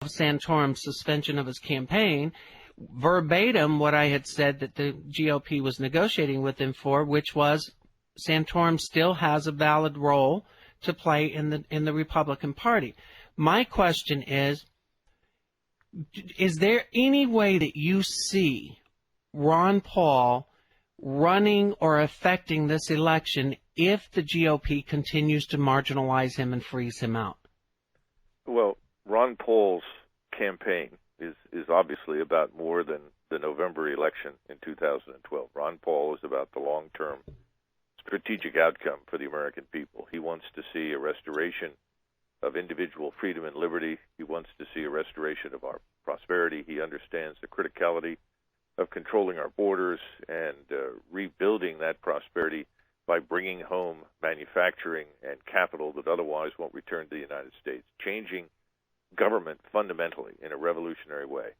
Santorum's suspension of his campaign, verbatim what I had said that the GOP was negotiating with him for, which was Santorum still has a valid role to play in the Republican Party. My question is there any way that you see Ron Paul running or affecting this election if the GOP continues to marginalize him and freeze him out? Well, Ron Paul's campaign is obviously about more than the November election in 2012. Ron Paul is about the long-term strategic outcome for the American people. He wants to see a restoration of individual freedom and liberty. He wants to see a restoration of our prosperity. He understands the criticality of controlling our borders and rebuilding that prosperity by bringing home manufacturing and capital that otherwise won't return to the United States, changing government fundamentally in a revolutionary way.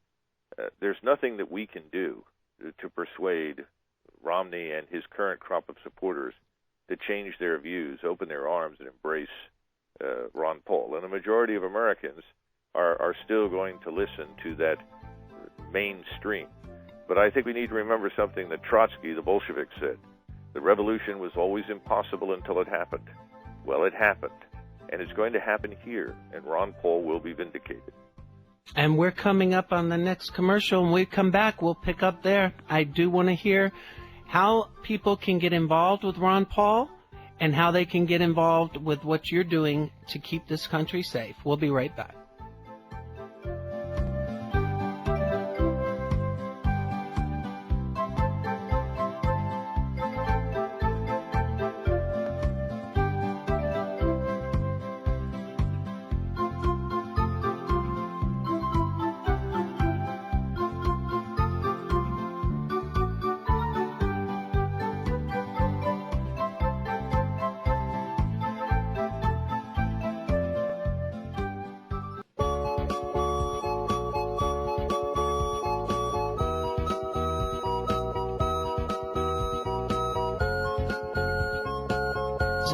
There's nothing that we can do to persuade Romney and his current crop of supporters to change their views, open their arms, and embrace Ron Paul. And the majority of Americans are still going to listen to that mainstream. But I think we need to remember something that Trotsky, the Bolshevik, said. The revolution was always impossible until it happened. Well, it happened. And it's going to happen here, and Ron Paul will be vindicated. And we're coming up on the next commercial. When we come back, we'll pick up there. I do want to hear how people can get involved with Ron Paul and how they can get involved with what you're doing to keep this country safe. We'll be right back.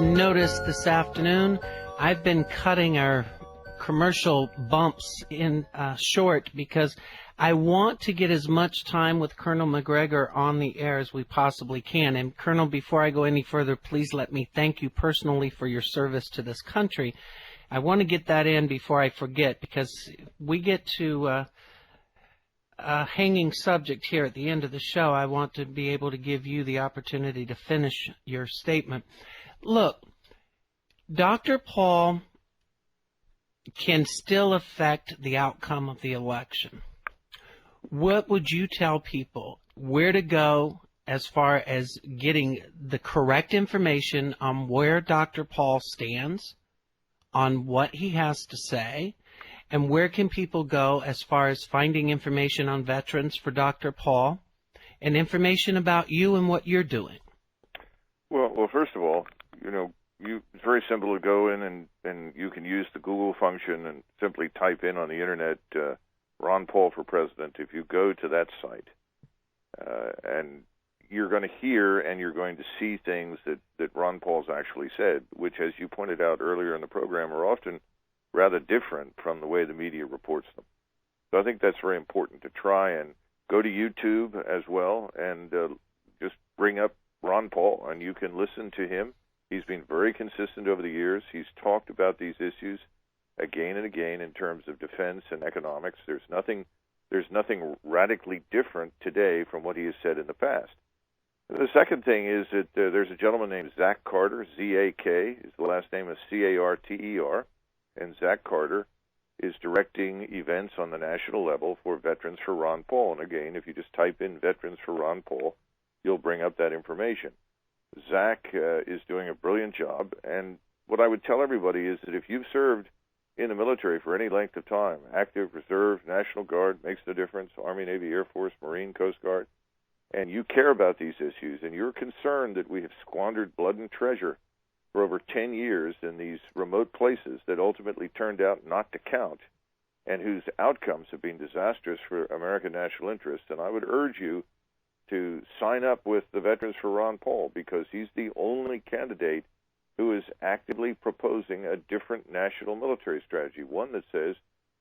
Notice this afternoon, I've been cutting our commercial bumps in short because I want to get as much time with Colonel Macgregor on the air as we possibly can. And Colonel, before I go any further, please let me thank you personally for your service to this country. I want to get that in before I forget, because we get to a hanging subject here at the end of the show. I want to be able to give you the opportunity to finish your statement. Look, Dr. Paul can still affect the outcome of the election. What would you tell people where to go as far as getting the correct information on where Dr. Paul stands, on what he has to say, and where can people go as far as finding information on veterans for Dr. Paul and information about you and what you're doing? Well, first of all, it's very simple to go in and you can use the Google function and simply type in on the internet Ron Paul for president. If you go to that site, and you're going to hear and you're going to see things that Ron Paul's actually said, which, as you pointed out earlier in the program, are often rather different from the way the media reports them. So I think that's very important to try and go to YouTube as well and just bring up Ron Paul, and you can listen to him. He's been very consistent over the years. He's talked about these issues again and again in terms of defense and economics. There's nothing radically different today from what he has said in the past. The second thing is that there's a gentleman named Zach Carter, Z-A-K, his last name is C-A-R-T-E-R, and Zach Carter is directing events on the national level for Veterans for Ron Paul. And again, if you just type in Veterans for Ron Paul, you'll bring up that information. Zach is doing a brilliant job, and what I would tell everybody is that if you've served in the military for any length of time, active, reserve, National Guard, makes no difference, Army, Navy, Air Force, Marine, Coast Guard, and you care about these issues, and you're concerned that we have squandered blood and treasure for over 10 years in these remote places that ultimately turned out not to count, and whose outcomes have been disastrous for American national interests, then I would urge you to sign up with the Veterans for Ron Paul, because he's the only candidate who is actively proposing a different national military strategy, one that says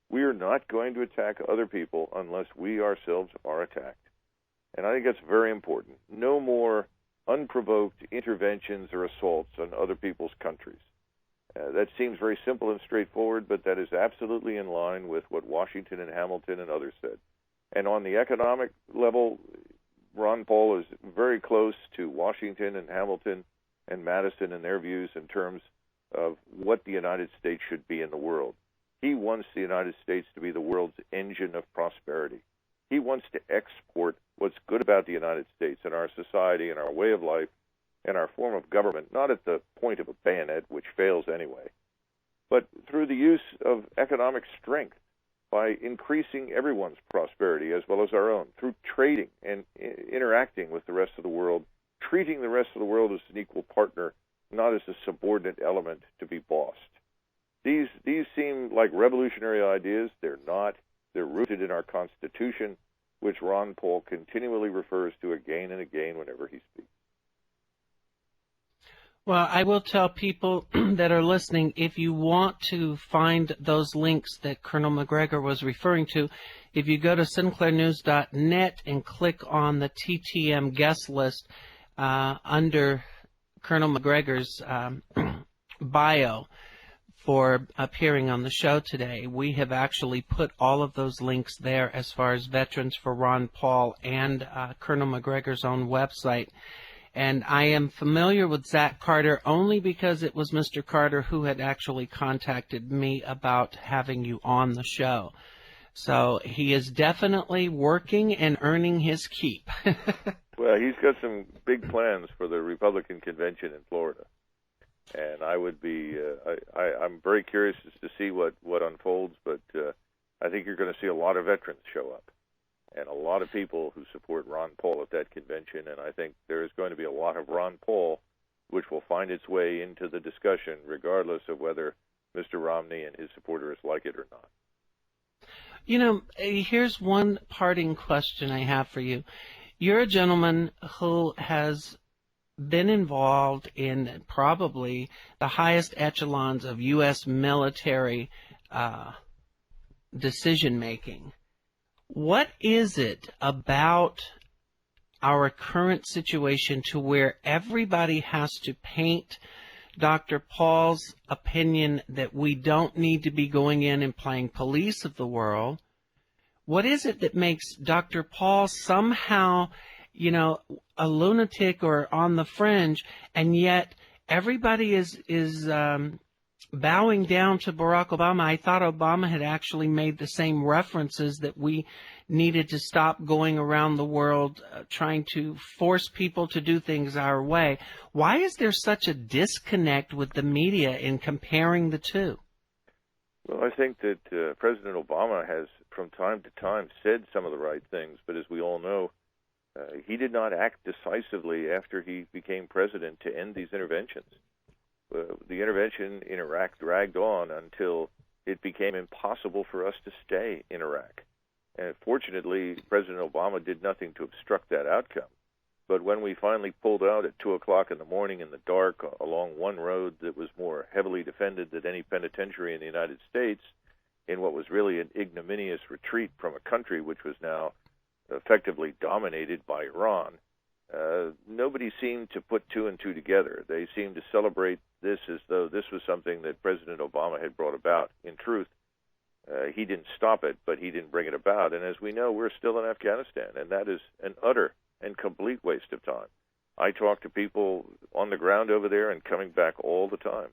We are not going to attack other people unless we ourselves are attacked. And I think that's very important. No more unprovoked interventions or assaults on other people's countries. That seems very simple and straightforward, but that is absolutely in line with what Washington and Hamilton and others said. And on the economic level, Ron Paul is very close to Washington and Hamilton and Madison and their views in terms of what the United States should be in the world. He wants the United States to be the world's engine of prosperity. He wants to export what's good about the United States and our society and our way of life and our form of government, not at the point of a bayonet, which fails anyway, but through the use of economic strength by increasing everyone's prosperity as well as our own, through trading and interacting with the rest of the world, treating the rest of the world as an equal partner, not as a subordinate element to be bossed. These seem like revolutionary ideas. They're not. They're rooted in our Constitution, which Ron Paul continually refers to again and again whenever he speaks. Well, I will tell people that are listening, if you want to find those links that Colonel Macgregor was referring to, if you go to sinclairnews.net and click on the TTM guest list under Colonel Macgregor's bio for appearing on the show today, we have actually put all of those links there as far as Veterans for Ron Paul and Colonel Macgregor's own website. And I am familiar with Zach Carter only because it was Mr. Carter who had actually contacted me about having you on the show. So he is definitely working and earning his keep. Well, he's got some big plans for the Republican convention in Florida. And I would be, I'm very curious as to see what unfolds, but I think you're going to see a lot of veterans show up. And a lot of people who support Ron Paul at that convention, and I think there is going to be a lot of Ron Paul which will find its way into the discussion regardless of whether Mr. Romney and his supporters like it or not. You know, here's one parting question I have for you. You're a gentleman who has been involved in probably the highest echelons of U.S. military decision-making. What is it about our current situation to where everybody has to paint Dr. Paul's opinion that we don't need to be going in and playing police of the world? What is it that makes Dr. Paul somehow, you know, a lunatic or on the fringe, and yet everybody is bowing down to Barack Obama? I thought Obama had actually made the same references that we needed to stop going around the world trying to force people to do things our way. Why is there such a disconnect with the media in comparing the two? Well, I think that President Obama has from time to time said some of the right things, but as we all know, he did not act decisively after he became president to end these interventions. The intervention in Iraq dragged on until it became impossible for us to stay in Iraq. And fortunately, President Obama did nothing to obstruct that outcome. But when we finally pulled out at 2 o'clock in the morning in the dark along one road that was more heavily defended than any penitentiary in the United States, in what was really an ignominious retreat from a country which was now effectively dominated by Iran, nobody seemed to put two and two together. They seemed to celebrate this as though this was something that President Obama had brought about. In truth, he didn't stop it, but he didn't bring it about. And as we know, we're still in Afghanistan, and that is an utter and complete waste of time. I talk to people on the ground over there and coming back all the time.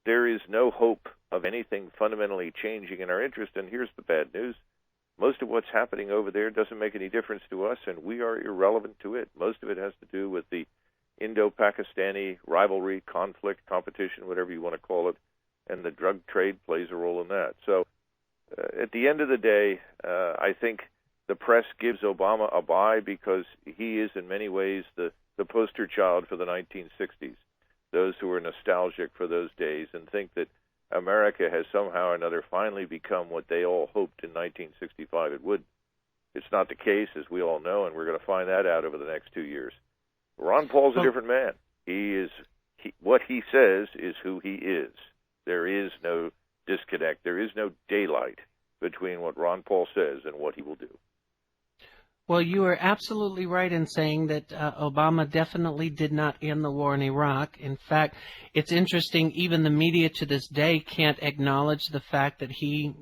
There is no hope of anything fundamentally changing in our interest, and here's the bad news. Most of what's happening over there doesn't make any difference to us, and we are irrelevant to it. Most of it has to do with the Indo-Pakistani rivalry, conflict, competition, whatever you want to call it, and the drug trade plays a role in that. So at the end of the day, I think the press gives Obama a bye because he is in many ways the poster child for the 1960s, those who are nostalgic for those days and think that America has somehow or another finally become what they all hoped in 1965 it would. It's not the case, as we all know, and we're going to find that out over the next 2 years. Ron Paul's a different man. What he says is who he is. There is no disconnect. There is no daylight between what Ron Paul says and what he will do. Well, you are absolutely right in saying that Obama definitely did not end the war in Iraq. In fact, it's interesting, even the media to this day can't acknowledge the fact that he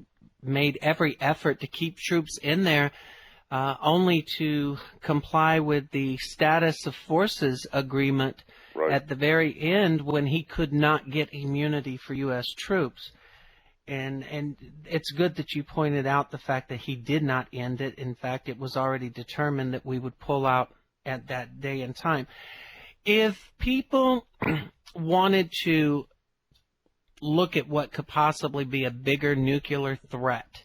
made every effort to keep troops in there, only to comply with the status of forces agreement at the very end when he could not get immunity for U.S. troops. And it's good that you pointed out the fact that he did not end it. In fact, it was already determined that we would pull out at that day and time. If people wanted to look at what could possibly be a bigger nuclear threat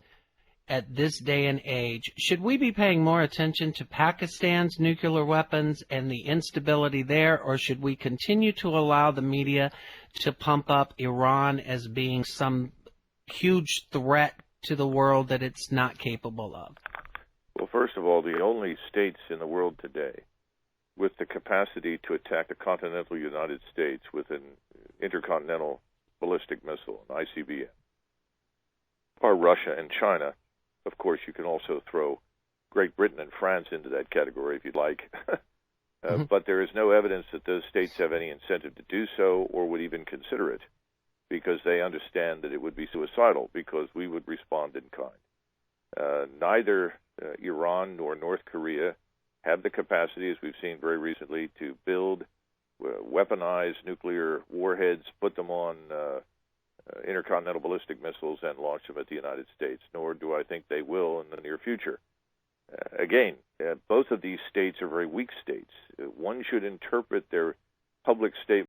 at this day and age, should we be paying more attention to Pakistan's nuclear weapons and the instability there, or should we continue to allow the media to pump up Iran as being some huge threat to the world that it's not capable of? Well, first of all, the only states in the world today with the capacity to attack the continental United States with an intercontinental ballistic missile, an ICBM, are Russia and China. Of course, you can also throw Great Britain and France into that category if you'd like. But there is no evidence that those states have any incentive to do so or would even consider it, because they understand that it would be suicidal, because we would respond in kind. Neither Iran nor North Korea have the capacity, as we've seen very recently, to build weaponized nuclear warheads, put them on intercontinental ballistic missiles, and launch them at the United States, nor do I think they will in the near future. Again, both of these states are very weak states. One should interpret their public statements